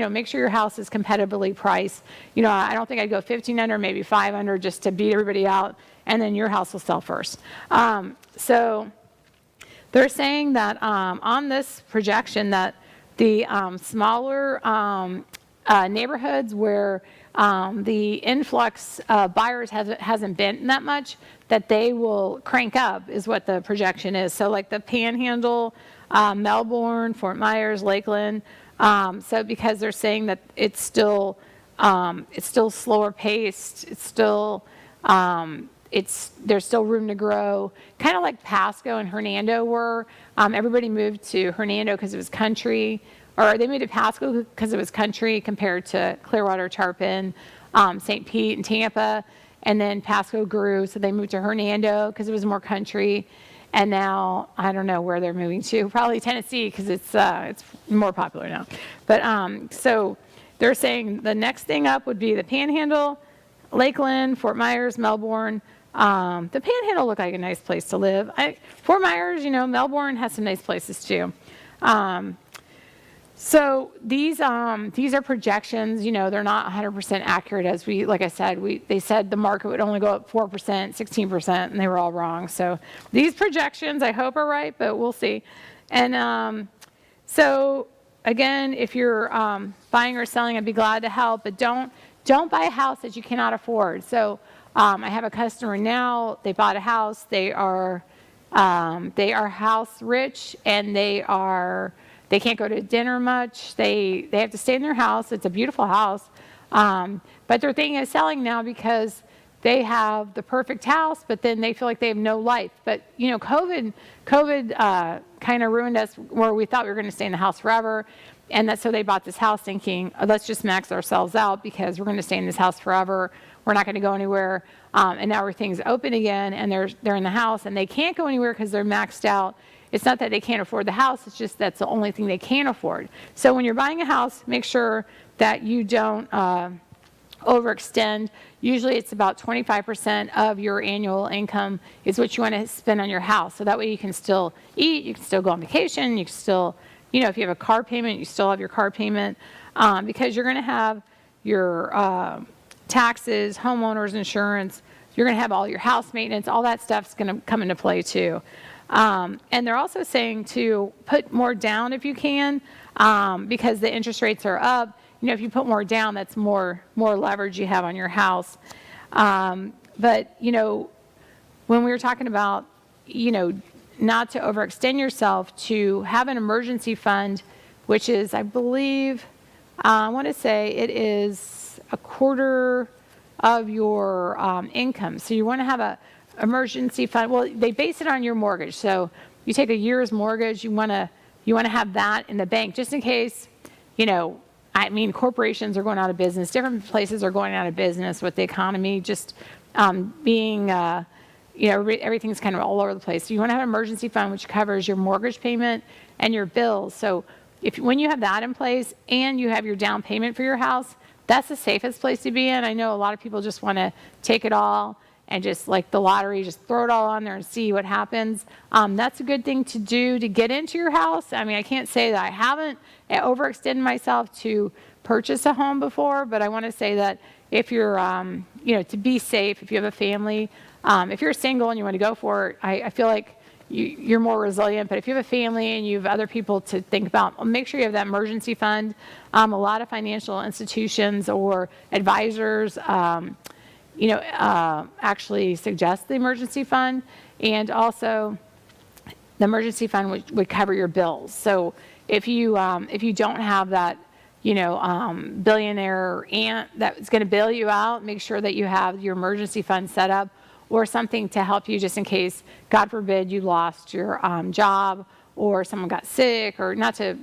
make sure your house is competitively priced. You know, I don't think I'd go 1,500, maybe 500 just to beat everybody out, and then your house will sell first. So they're saying that on this projection that the smaller neighborhoods where the influx of buyers hasn't been that much, that they will crank up is what the projection is. So like the Panhandle, Melbourne, Fort Myers, Lakeland. So because they're saying that it's still slower paced, it's still there's still room to grow, kind of like Pasco and Hernando were. Everybody moved to Hernando because it was country, or they moved to Pasco because it was country compared to Clearwater, Tarpon, St. Pete, and Tampa. And then Pasco grew, so they moved to Hernando because it was more country. And now I don't know where they're moving to, probably Tennessee because it's more popular now. But so they're saying the next thing up would be the Panhandle, Lakeland, Fort Myers, Melbourne. The Panhandle looked like a nice place to live. Fort Myers, you know, Melbourne has some nice places too. So these are projections. You know, they're not 100% accurate. Like I said, they said the market would only go up 4%, 16%, and they were all wrong. So these projections, I hope, are right, but we'll see. And so again, if you're buying or selling, I'd be glad to help, but don't buy a house that you cannot afford. So I have a customer now. They bought a house. They are house rich, and they can't go to dinner much. They have to stay in their house. It's a beautiful house, but they're thinking of selling now because they have the perfect house, but then they feel like they have no life. But you know, COVID kind of ruined us where we thought we were going to stay in the house forever. And that's so they bought this house thinking, oh, let's just max ourselves out because we're going to stay in this house forever. We're not going to go anywhere. And now everything's open again, and they're in the house, and they can't go anywhere because they're maxed out. It's not that they can't afford the house. It's just that's the only thing they can afford. So when you're buying a house, make sure that you don't overextend. Usually it's about 25% of your annual income is what you want to spend on your house. So that way you can still eat, you can still go on vacation, you can still, you know, if you have a car payment, you still have your car payment, because you're going to have your taxes, homeowners insurance, you're going to have all your house maintenance, all that stuff's going to come into play too. And they're also saying to put more down if you can, because the interest rates are up. You know, if you put more down, that's more leverage you have on your house. But, you know, when we were talking about, you know, not to overextend yourself, to have an emergency fund, which is, I believe, I want to say it is a quarter of your income. So you want to have a emergency fund. Well, they base it on your mortgage. So you take a year's mortgage, you want to have that in the bank just in case, you know, I mean, corporations are going out of business. Different places are going out of business with the economy just being, you know, everything's kind of all over the place. So you want to have an emergency fund which covers your mortgage payment and your bills. So when you have that in place and you have your down payment for your house, that's the safest place to be in. I know a lot of people just want to take it all and just like the lottery, just throw it all on there and see what happens. That's a good thing to do to get into your house. I mean, I can't say that I haven't overextended myself to purchase a home before, but I want to say that if you're, you know, to be safe, if you have a family, if you're single and you want to go for it, I feel like you're more resilient. But if you have a family and you have other people to think about, make sure you have that emergency fund. A lot of financial institutions or advisors, actually suggest the emergency fund, and also the emergency fund would cover your bills. So if you don't have that, billionaire aunt that's going to bail you out, make sure that you have your emergency fund set up or something to help you just in case, God forbid, you lost your job or someone got sick, or not to,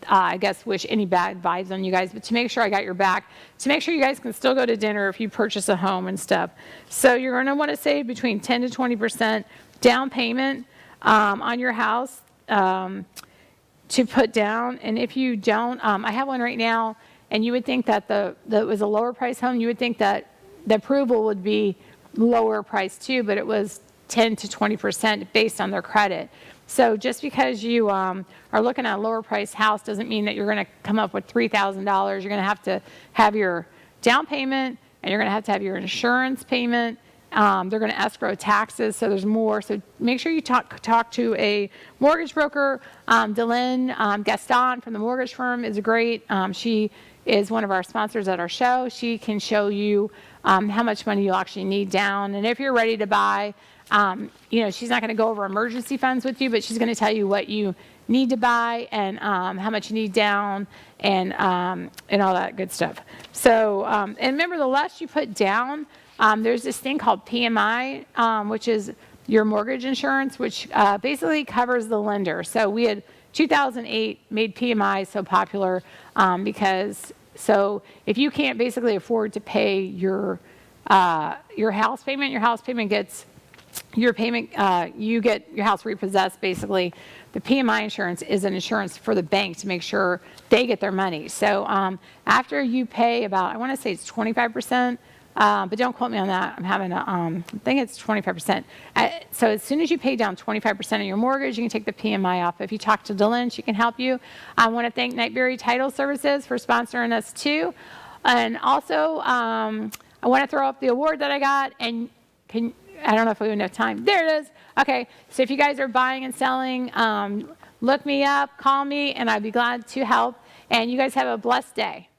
I guess wish any bad vibes on you guys, but to make sure I got your back, to make sure you guys can still go to dinner if you purchase a home and stuff. So you're going to want to save between 10 to 20% down payment on your house to put down. And if you don't, I have one right now, and you would think that that was a lower price home. You would think that the approval would be lower price too, but it was 10 to 20% based on their credit. So just because you are looking at a lower price house doesn't mean that you're going to come up with $3,000. You're going to have your down payment, and you're going to have your insurance payment. They're going to escrow taxes, so there's more. So make sure you talk to a mortgage broker. Delynn Gaston from the mortgage firm is great. She is one of our sponsors at our show. She can show you how much money you'll actually need down. And if you're ready to buy, she's not going to go over emergency funds with you, but she's going to tell you what you need to buy and how much you need down and all that good stuff. So, and remember, the less you put down, there's this thing called PMI, which is your mortgage insurance, which basically covers the lender. So we had 2008 made PMI so popular because if you can't basically afford to pay your house payment gets your payment, you get your house repossessed. Basically, the PMI insurance is an insurance for the bank to make sure they get their money. So after you pay about, I want to say it's 25%. But don't quote me on that. I'm having I think it's 25%. So as soon as you pay down 25% of your mortgage, you can take the PMI off. If you talk to Delynn, she can help you. I want to thank Nightberry Title Services for sponsoring us too. And also, I want to throw up the award that I got. And I don't know if we have enough time. There it is. Okay. So if you guys are buying and selling, look me up, call me, and I'd be glad to help. And you guys have a blessed day.